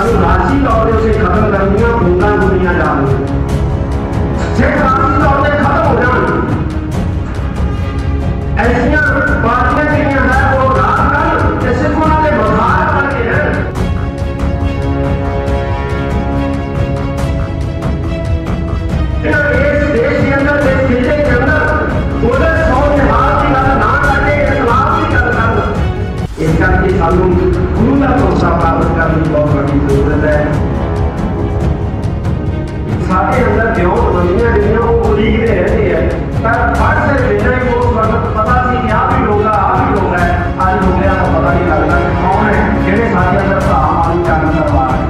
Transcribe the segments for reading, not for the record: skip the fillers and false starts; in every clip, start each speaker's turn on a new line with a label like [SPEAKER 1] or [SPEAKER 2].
[SPEAKER 1] ਸਾਨੂੰ ਰਾਜੀ ਤੌਰ ਤੇ ਉਸੇ ਖਤਮ ਕਰਨੀਆਂ ਬੂੰਦਾਂ ਦੁਨੀਆਂ ਜਾਣੋ ਜੇ ਰਾਜੀ ਤੌਰ ਤੇ ਖਤਮ ਹੋ ਜਾਣ ऐसियां पार्टियां ਜਿਹੜੀਆਂ ਹੈ ਉਹ ਰਾਜ ਕਰਨ ਤੇ ਸਿਰਫ ਉਹਨਾਂ ਦੇ ਵਫਾਦਾਰ ਬਣ ਕੇ ਰਹਿਣ। ਇਸ ਦੇਸ਼ ਦੇ ਅੰਦਰ ਇਸ ਖਿੱਤੇ ਦੇ ਅੰਦਰ ਉਹਦੇ ਸੌ ਨਿਹਾਲ ਦੀ ਗੱਲ ਨਾ ਕਰਕੇ ਇਨਕਲਾਬ ਦੀ ਗੱਲ ਕਰਨ। ਇਸ ਕਰਕੇ ਸਾਨੂੰ ਗੁਰੂ ਦਾ ਭਰੋਸਾ ਪ੍ਰਾਪਤ ਕਰਨ ਦੀ ਬਹੁਤ ਵੱਡੀ ਜ਼ਰੂਰਤ ਹੈ। ਸਾਡੇ ਅੰਦਰ ਵਿਉਂ ਬੰਦੀਆਂ ਜਿਹੜੀਆਂ ਉਹ ਉਲੀਕਦੇ ਰਹਿੰਦੇ ਹੈ ਪਰ ਫੜ ਸੇ ਵੇਲੇ को पता सी कि आ भी होगा है आज हो गया तो पता नहीं लगता कि कौन है जेडे सारे अंदर भरा मारी काम करवा रहे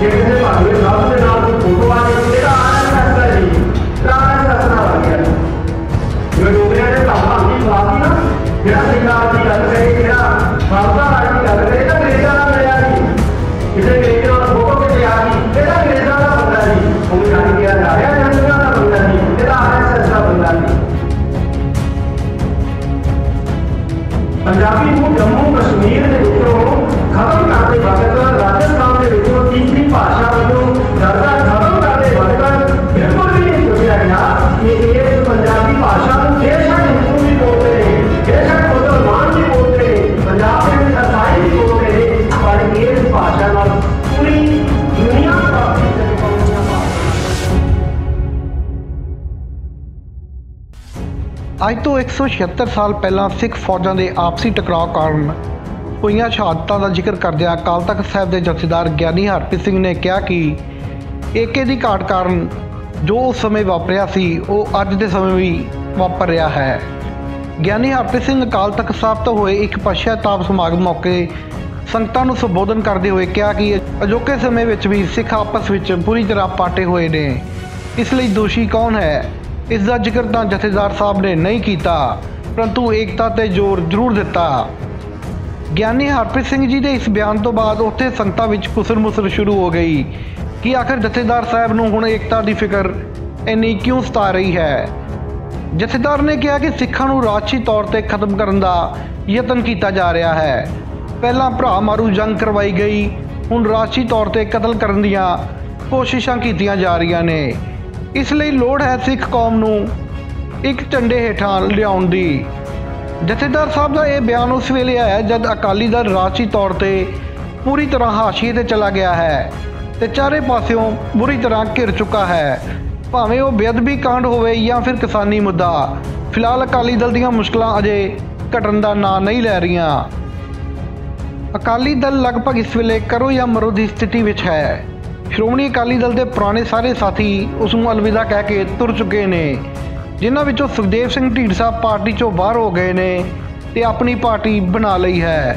[SPEAKER 1] किसी भावे सब के नाल कोई फोटो आ गई तेरा आरएसएस है जी आरएसएस ना बन गया जो डोगरिया ने धामा की खिलाफी ना जेड़ा सिंगार की गल करे जेड़ा खालसा राज की गल करे तो अंग्रेजा ना मिलिया जी किसी अंग्रेज नाल फोटो किते आ गई तेरा अंग्रेजा का बंदा जी वो जान किया जा रहा है अंग्रेजा का बंदा जी तेरा आरएसएस का बंदा जी। पंजाबी को जम्मू कश्मीर के विचों खत्म करते वक्त राजस्थान के विचों तीसरी भाषा वजों दर्जा खत्म करते वक्त बिल्कुल भी नहीं सोचा गया कि इस पंजाबी भाषा को बेशक हिंदू भी बोलते हैं बेशक मुसलमान भी बोलते हैं पंजाब में ईसाई भी बोलते हैं पर इस भाषा में पूरी दुनिया का
[SPEAKER 2] ਅੱਜ ਤੋਂ 176 ਸਾਲ ਪਹਿਲਾਂ ਸਿੱਖ ਫੌਜਾਂ ਦੇ ਆਪਸੀ ਟਕਰਾਅ ਕਾਰਨ ਹੋਈਆਂ ਸ਼ਹਾਦਤਾਂ ਦਾ ਜ਼ਿਕਰ ਕਰਦਿਆਂ ਅਕਾਲ ਤਖ਼ਤ ਸਾਹਿਬ ਦੇ ਜਥੇਦਾਰ ਗਿਆਨੀ ਹਰਪ੍ਰੀਤ ਸਿੰਘ ਨੇ ਕਿਹਾ ਕਿ ਏਕੇ ਦੀ ਘਾਟ ਕਾਰਨ ਜੋ ਉਸ ਸਮੇਂ ਵਾਪਰਿਆ ਸੀ ਉਹ ਅੱਜ ਦੇ ਸਮੇਂ ਵੀ ਵਾਪਰ ਰਿਹਾ ਹੈ। ਗਿਆਨੀ ਹਰਪ੍ਰੀਤ ਸਿੰਘ ਅਕਾਲ ਤਖ਼ਤ ਸਾਹਿਬ ਤੋਂ ਹੋਏ ਇੱਕ ਪਛਤਾਪ ਸਮਾਗਮ ਮੌਕੇ ਸੰਗਤਾਂ ਨੂੰ ਸੰਬੋਧਨ ਕਰਦੇ ਹੋਏ ਕਿਹਾ ਕਿ ਅਜੋਕੇ ਸਮੇਂ ਵਿੱਚ ਵੀ ਸਿੱਖ ਆਪਸ ਵਿੱਚ ਪੂਰੀ ਤਰ੍ਹਾਂ ਪਾਟੇ ਹੋਏ ਨੇ, ਇਸ ਲਈ ਦੋਸ਼ੀ ਕੌਣ ਹੈ ਇਸ ਦਾ ਜ਼ਿਕਰ ਤਾਂ ਜਥੇਦਾਰ ਸਾਹਿਬ ਨੇ ਨਹੀਂ ਕੀਤਾ ਪਰੰਤੂ ਏਕਤਾ ਤੇ ਜ਼ੋਰ ਜ਼ਰੂਰ ਦਿੱਤਾ। ਗਿਆਨੀ ਹਰਪ੍ਰੀਤ ਸਿੰਘ ਜੀ ਦੇ ਇਸ ਬਿਆਨ ਤੋਂ ਬਾਅਦ ਉੱਥੇ ਸੰਗਤਾਂ ਵਿੱਚ ਕੁਸਰ ਮੁਸਰ ਸ਼ੁਰੂ ਹੋ ਗਈ ਕਿ ਆਖਰ ਜਥੇਦਾਰ ਸਾਹਿਬ ਨੂੰ ਹੁਣ ਏਕਤਾ ਦੀ ਫਿਕਰ ਇੰਨੀ ਕਿਉਂ ਸਤਾ ਰਹੀ ਹੈ। ਜਥੇਦਾਰ ਨੇ ਕਿਹਾ ਕਿ ਸਿੱਖਾਂ ਨੂੰ ਰਾਜਸੀ ਤੌਰ ਤੇ ਖਤਮ ਕਰਨ ਦਾ ਯਤਨ ਕੀਤਾ ਜਾ ਰਿਹਾ ਹੈ। ਪਹਿਲਾਂ ਭਰਾ ਮਾਰੂ ਜੰਗ ਕਰਵਾਈ ਗਈ, ਹੁਣ ਰਾਜਸੀ ਤੌਰ ਤੇ ਕਤਲ ਕਰਨ ਦੀਆਂ ਕੋਸ਼ਿਸ਼ਾਂ ਕੀਤੀਆਂ ਜਾ ਰਹੀਆਂ ਨੇ। ਇਸ ਲਈ ਲੋੜ ਹੈ ਸਿੱਖ ਕੌਮ ਨੂੰ ਇੱਕ ਝੰਡੇ ਹੇਠਾਂ ਲਿਆਉਣ ਦੀ। ਜਥੇਦਾਰ ਸਾਹਿਬ ਦਾ ਇਹ ਬਿਆਨ ਉਸ ਵੇਲੇ ਆਇਆ ਜਦ ਅਕਾਲੀ ਦਲ ਰਾਜਸੀ ਤੌਰ ਤੇ ਪੂਰੀ ਤਰ੍ਹਾਂ ਹਾਸ਼ੀਏ ਤੇ ਚਲਾ ਗਿਆ ਹੈ ਤੇ ਚਾਰੇ ਪਾਸਿਓਂ ਬੁਰੀ ਤਰ੍ਹਾਂ ਘਿਰ ਚੁੱਕਾ ਹੈ, ਭਾਵੇਂ ਉਹ ਬੇਅਦਬੀ ਕਾਂਡ ਹੋਵੇ ਜਾਂ ਫਿਰ ਕਿਸਾਨੀ ਮੁੱਦਾ। ਫਿਲਹਾਲ ਅਕਾਲੀ ਦਲ ਦੀਆਂ ਮੁਸ਼ਕਲਾਂ ਅਜੇ ਘਟਣ ਦਾ ਨਾਂ ਨਹੀਂ ਲੈ ਰਹੀਆਂ। ਅਕਾਲੀ ਦਲ ਲਗਭਗ ਇਸ ਵੇਲੇ ਕਰੋ ਜਾਂ ਮਰੋ ਦੀ ਸਥਿਤੀ ਵਿੱਚ ਹੈ। ਸ਼੍ਰੋਮਣੀ ਅਕਾਲੀ ਦਲ ਦੇ ਪੁਰਾਣੇ ਸਾਰੇ ਸਾਥੀ ਉਸ ਨੂੰ ਅਲਵਿਦਾ ਕਹਿ ਕੇ ਤੁਰ ਚੁੱਕੇ ਨੇ, ਜਿਨ੍ਹਾਂ ਵਿੱਚੋਂ ਸੁਖਦੇਵ ਸਿੰਘ ਢੀਂਡਸਾ ਪਾਰਟੀ ਚੋਂ ਬਾਹਰ ਹੋ ਗਏ ਨੇ ਤੇ ਆਪਣੀ ਪਾਰਟੀ ਬਣਾ ਲਈ ਹੈ।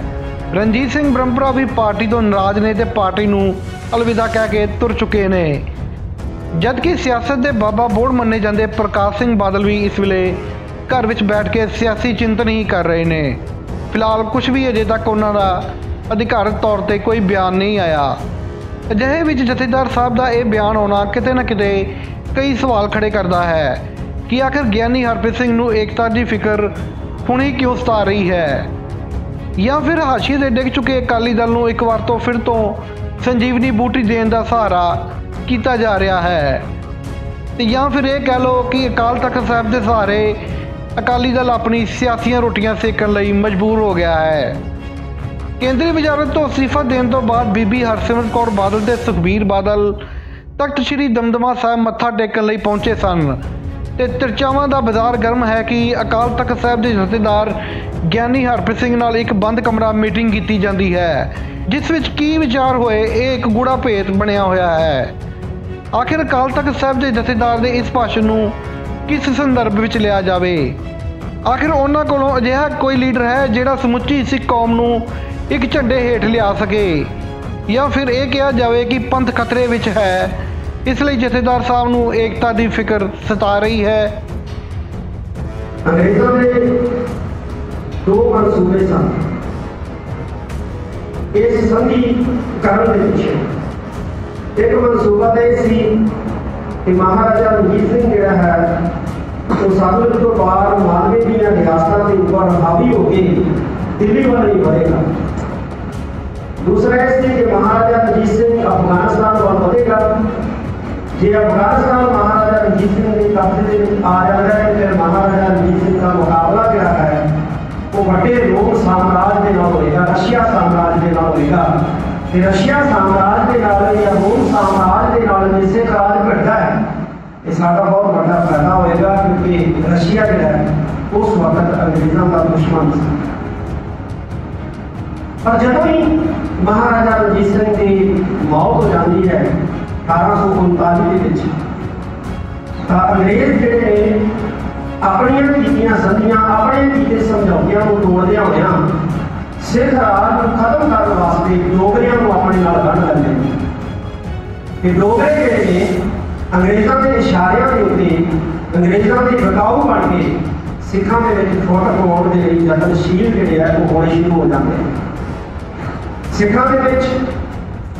[SPEAKER 2] ਰਣਜੀਤ ਸਿੰਘ ਬ੍ਰਹਮਪੁਰਾ ਵੀ ਪਾਰਟੀ ਤੋਂ ਨਾਰਾਜ਼ ਨੇ ਤੇ ਪਾਰਟੀ ਨੂੰ ਅਲਵਿਦਾ ਕਹਿ ਕੇ ਤੁਰ ਚੁੱਕੇ ਨੇ। ਜਦਕਿ ਸਿਆਸਤ ਦੇ ਬਾਬਾ ਬੋੜ ਮੰਨੇ ਜਾਂਦੇ ਪ੍ਰਕਾਸ਼ ਸਿੰਘ ਬਾਦਲ ਵੀ ਇਸ ਵੇਲੇ ਘਰ ਵਿੱਚ ਬੈਠ ਕੇ ਸਿਆਸੀ ਚਿੰਤਨ ਹੀ ਕਰ ਰਹੇ ਨੇ। ਫਿਲਹਾਲ ਕੁਝ ਵੀ ਅਜੇ ਤੱਕ ਉਹਨਾਂ ਦਾ ਅਧਿਕਾਰਤ ਤੌਰ ਤੇ ਕੋਈ ਬਿਆਨ ਨਹੀਂ ਆਇਆ। ਅਜਿਹੇ ਵਿੱਚ ਜਥੇਦਾਰ ਸਾਹਿਬ ਦਾ ਇਹ ਬਿਆਨ ਆਉਣਾ ਕਿਤੇ ਨਾ ਕਿਤੇ ਕਈ ਸਵਾਲ ਖੜੇ ਕਰਦਾ ਹੈ ਕਿ ਆਖਿਰ ਗਿਆਨੀ ਹਰਪ੍ਰੀਤ ਸਿੰਘ ਨੂੰ ਏਕਤਾ ਦੀ ਫਿਕਰ ਹੁਣੇ ਕਿਉਂ ਸਤਾ ਰਹੀ ਹੈ, ਜਾਂ ਫਿਰ ਹਾਸ਼ੀਏ ਦੇ ਡਿੱਗ ਚੁੱਕੇ ਅਕਾਲੀ ਦਲ ਨੂੰ ਇੱਕ ਵਾਰ ਤੋਂ ਫਿਰ ਤੋਂ ਸੰਜੀਵਨੀ ਬੂਟੀ ਦੇਣ ਦਾ ਸਹਾਰਾ ਕੀਤਾ ਜਾ ਰਿਹਾ ਹੈ, ਤੇ ਜਾਂ ਫਿਰ ਇਹ ਕਹਿ ਲਓ ਕਿ ਅਕਾਲ ਤਖ਼ਤ ਸਾਹਿਬ ਦੇ ਸਹਾਰੇ ਅਕਾਲੀ ਦਲ ਆਪਣੀ ਸਿਆਸੀਆਂ ਰੋਟੀਆਂ ਸੇਕਣ ਲਈ ਮਜਬੂਰ ਹੋ ਗਿਆ ਹੈ। ਕੇਂਦਰੀ ਵਜ਼ਾਰਤ ਤੋਂ ਅਸਤੀਫਾ ਦੇਣ ਤੋਂ ਬਾਅਦ ਬੀਬੀ ਹਰਸਿਮਰਤ ਕੌਰ ਬਾਦਲ ਤੇ ਸੁਖਬੀਰ ਬਾਦਲ ਤਖਤ ਸ੍ਰੀ ਦਮਦਮਾ ਸਾਹਿਬ ਮੱਥਾ ਟੇਕਣ ਲਈ ਪਹੁੰਚੇ ਸਨ ਤੇ ਚਰਚਾਵਾਂ ਦਾ ਬਾਜ਼ਾਰ ਗਰਮ ਹੈ ਕਿ ਅਕਾਲ ਤਖ਼ਤ ਸਾਹਿਬ ਦੇ ਜਥੇਦਾਰ ਗਿਆਨੀ ਹਰਪ੍ਰੀਤ ਸਿੰਘ ਨਾਲ ਇੱਕ ਬੰਦ ਕਮਰਾ ਮੀਟਿੰਗ ਕੀਤੀ ਜਾਂਦੀ ਹੈ, ਜਿਸ ਵਿੱਚ ਕੀ ਵਿਚਾਰ ਹੋਏ ਇਹ ਇੱਕ ਗੂੜਾ ਭੇਤ ਬਣਿਆ ਹੋਇਆ ਹੈ। ਆਖਿਰ ਅਕਾਲ ਤਖ਼ਤ ਸਾਹਿਬ ਦੇ ਜਥੇਦਾਰ ਦੇ ਇਸ ਭਾਸ਼ਣ ਨੂੰ ਕਿਸ ਸੰਦਰਭ ਵਿੱਚ ਲਿਆ ਜਾਵੇ? ਆਖਿਰ ਉਹਨਾਂ ਕੋਲੋਂ ਅਜਿਹਾ ਕੋਈ ਲੀਡਰ ਹੈ ਜਿਹੜਾ ਸਮੁੱਚੀ ਸਿੱਖ ਕੌਮ ਨੂੰ ਇੱਕ ਝੰਡੇ ਹੇਠ ਲਿਆ ਸਕੇ, ਜਾਂ ਫਿਰ ਇਹ ਕਿਹਾ ਜਾਵੇ ਕਿ ਪੰਥ ਖਤਰੇ ਵਿੱਚ ਹੈ, ਇਸ ਲਈ ਜਥੇਦਾਰ ਸਾਹਿਬ ਨੂੰ ਏਕਤਾ ਦੀ ਫਿਕਰ ਸਤਾ ਰਹੀ ਹੈ।
[SPEAKER 1] ਅੰਗਰੇਜ਼ਾਂ ਦੇ ਦੋ ਮਨਸੂਬੇ ਸਨ ਇਸ ਸੰਧੀ ਕਰਨ ਦੇ ਪਿੱਛੇ। ਇੱਕ ਮਨਸੂਬਾ ਤਾਂ ਇਹ ਸੀ ਕਿ ਮਹਾਰਾਜਾ ਰਣਜੀਤ ਸਿੰਘ ਜਿਹੜਾ ਹੈ तो सतलुज तो पार मालवे दी रियासतों के ऊपर हावी होकर दिल्ली वाल नहीं बढ़ेगा। दूसरा इसलिए कि महाराजा रणजीत सिंह अफगानिस्तान वाल बढ़ेगा। जे अफगानिस्तान महाराजा रणजीत सिंह के कब्जे में आ जाता है फिर महाराजा रणजीत सिंह का मुकाबला जोड़ा है वो बड़े रोम साम्राज्य के नाल होएगा, रशिया साम्राज्य के नाल होएगा। ते रशिया साम्राज्य के नाल या रोम साम्राज्य के नाल जे सिख राज भिड़दा है ये साडा बहुत बड़ा फायदा होएगा, क्योंकि रशिया जो है उस वक्त अंग्रेजों का दुश्मन था। पर जब ही महाराजा रणजीत सिंह की मौत हो जाती है 1839 अंग्रेज जिहड़े अपनी कीतियां संधियां अपने कीते समझौतियां को तोड़दियां होइयां सिख राज को खत्म करने वास्ते डोगरियां को अपने नाल गढ़ लैंदे कि डोगरे जिहड़े ने अंग्रेजों के इशारियां के उत्ते अंग्रेजों के बकाऊ बन के सिखां दे विच फुट पाउण दे लई यतनशील जिहड़े है वो होने शुरू हो जाते हैं। सिखां दे विच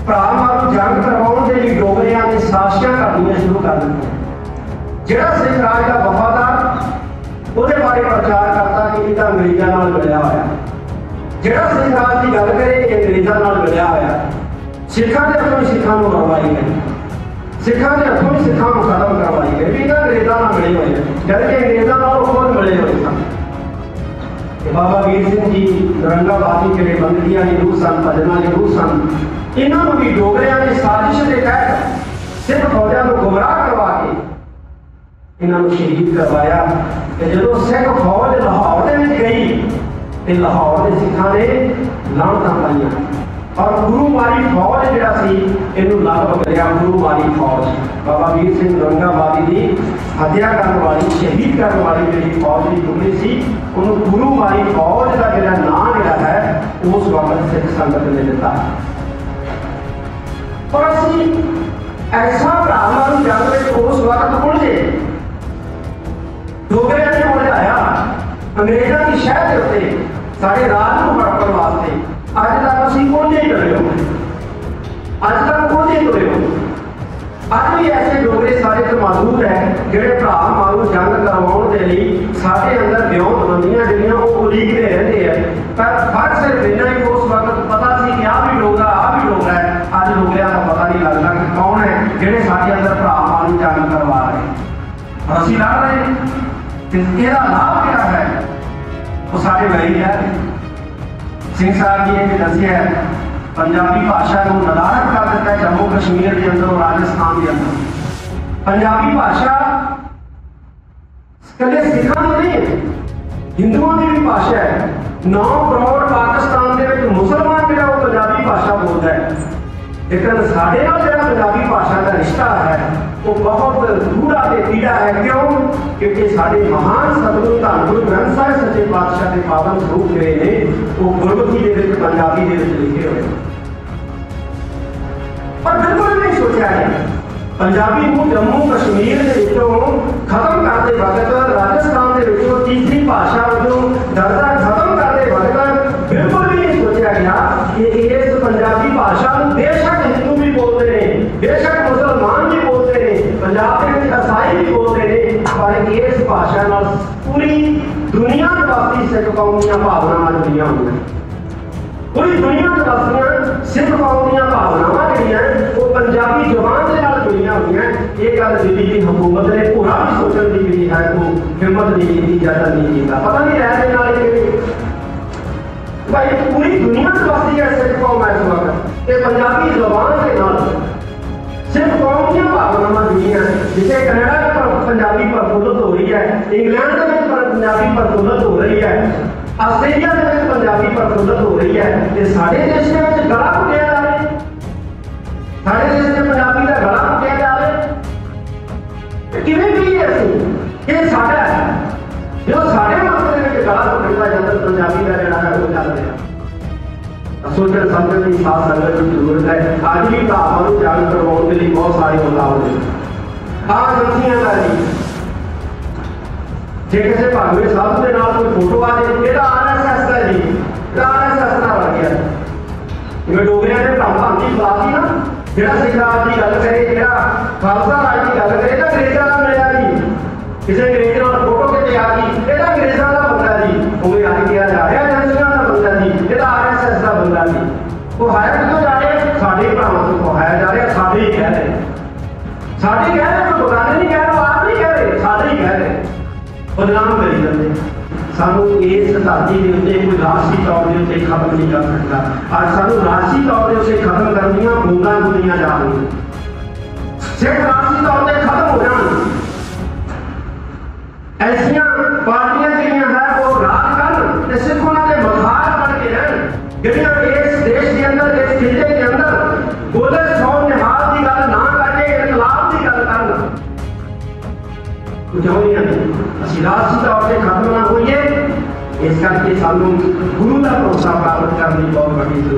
[SPEAKER 1] भरा मारू जंग करवाने के लिए डोगरियां ने साजिशां करनियां शुरू कर दी। जिहड़ा सिख राज का वफादार ਉਹਦੇ बारे प्रचार करता कि ਇਹਦਾ अंग्रेजों नाल मिलिया होया, जिहड़ा सिख राज की गल करे कि अंग्रेजों नाल मिलिया होया। सिखां दे हत्थों सिखां नूं मरवाई गई, सिखां दे हत्थों ही सिखां नूं खत्म करवाई गई भी ਇਹਦਾ अंग्रेजों नाल मिले होए, जबकि अंग्रेजों नाल खुद मिले हुए सन। बाबा वीर सिंह जी औरंगाबादी जिहड़े बंदगियां दी रूह सन, भजनां दी रूह सन, इन्हों भी डोगरियां की साजिश के तहत सिख फौजां को गुमराह करवा के इन्हों शहीद करवाया। जो सिख फौज लाहौर गई तो लाहौर के सिखा ने लानतां पाईयां और गुरुमारी फौज जिहड़ा सी इहनूं लग पकड़िया। गुरुमारी फौज बाबा वीर सिंह औरंगाबादी की हत्या करने वाली शहीद करने वाली जी फौज की टुकड़ी सी उन्होंने गुरुमारी फौज का जो नाम जोड़ा है उस वक्त सिख संगत ने दिता। और असी ऐसा भरावां जंग में उस वक्त उलझे डोगरियां ने उलझाया अंग्रेजों की शहर के उत्ते साढ़े राज को हड़पण वास्ते अज तक असीं उलझे ही रहे हो, अज तक उलझे तुरे हो। अज भी ऐसे डोगरे सारे तो मौजूद है जिहड़े भरा मारू जंग करवाउण दे लई साडे अंदर विउंत बंदियां जिहड़ियां वो उलीकदे रहंदे है। पर फर्क सिर्फ इन्ना ही उस वक्त पता सी कि आ भी डोगरा है, अज डोगरियां का पता नहीं लगता कि कौन है जिहड़े साडे अंदर भरा मारू जंग करवा रहे और असीं लड़ रहे हैं। इसका लाभ क्या है वो सारे वही है। सिंह साहब जी ने दसिया पंजाबी भाषा को नदारत कर दिता है जम्मू कश्मीर के अंदर और राजस्थान के अंदर। पंजाबी भाषा कदे सिखां नहीं हिंदुओं की भी भाषा है। 9 करोड़ पाकिस्तान के मुसलमान जो पंजाबी भाषा बोलता है, लेकिन साढ़े नाल जो पंजाबी भाषा का रिश्ता है वो बहुत गूढ़ा ते पीड़ा है। क्यों? क्योंकि साढ़े महान सतगुरु धन गुरु ग्रंथ साहिब सच्चे पातशाह के पावन स्वरूप जिहड़े ने वो गुरमुखी दे विच पंजाबी दे विच लिखे हुए पर बिल्कुल नहीं सोचा है पंजाबी को जम्मू कश्मीर के विचों खत्म करते वक्त राजस्थान के विचों तीसरी भाषा वजों दर्जा खत्म करते वक्त बिल्कुल भी नहीं सोचा गया कि इस पंजाबी भाषा को बेशक हिंदू भी बोलते हैं, बेशक मुसलमान भी बोलते हैं, पंजाब के ईसाई भी बोलते हैं, पर इस भाषा नाल पूरी दुनिया वासी सिख कौम दी भावनावां जुड़ियां होईयां। पूरी दुनिया वासियां सिख कौम दी भावनावां जिहड़ियां वो पंजाबी जुबान दे नाल जुड़ियां होईयां। ये गल दिल्ली की हुकूमत ने पूरा भी सोचण दी जिहड़ी है वो हिम्मत नहीं की, इजाजत नहीं कीता। पता नहीं रहने नाल भाई पूरी दुनिया वासी है सिख कौम इस वक्त ये पंजाबी जुबान के नाल सिख कौम दी भावनावां जुड़ियां। जिसे कनाडा में पंजाबी प्रफुल्लित हो रही है, इंग्लैंड में पंजाबी प्रफुल्लित हो रही है, आस्ट्रेलिया में पंजाबी प्रफुल्लित हो रही है, तो साढ़े देश में गला पुटिया जा रहा है, साढ़े देश में पंजाबी का गला पुटिया जा रहा है। किवें भी ये साडा है जो साढ़े मुल्क के गला पुटता जाता पंजाबी का जोड़ा है वो चल रहा। सोचने समझने की साथ संगत की जरूरत है। अज भी भावों को जागरूक करवाने के लिए बहुत सारे मुकाबले एजेंसियां का जी जे किसी भागवे साधु के नाल कोई फोटो आ जाए ये RSS का जी RSS का बन गया। जिवें डोगरियां ने भ्रांति फैला दी ना, जिहड़ा सिख राज की गल करे, जिहड़ा खालसा राज की गल करे, अंग्रेजां नाल मिलिया जी, किसी अंग्रेज नाल बदनाम करी जाते सानू इस धरती के उत्ते कोई राजसी तौर के उत्ते खत्म नहीं कर सकता और सानू राजसी तौर के उत्ते खत्म करनी बोंदा बुनिया जा रही सिर्फ राजसी तौर पर खत्म हो जाए ऐसिया पार्टियां जिहड़ियां है वो राज कर सिर्फ उन्होंने मखार बन के रहन जिहड़ियां इस देश के अंदर इस खिते के अंदर बोले सौ निहाल की गल ना करके इनकलाब की गल करन चाहते हैं असं राजसी तौर पर खत्म ना होइए इस करके सानू गुरु का भरोसा प्राप्त करने की बहुत बड़ी जरूरत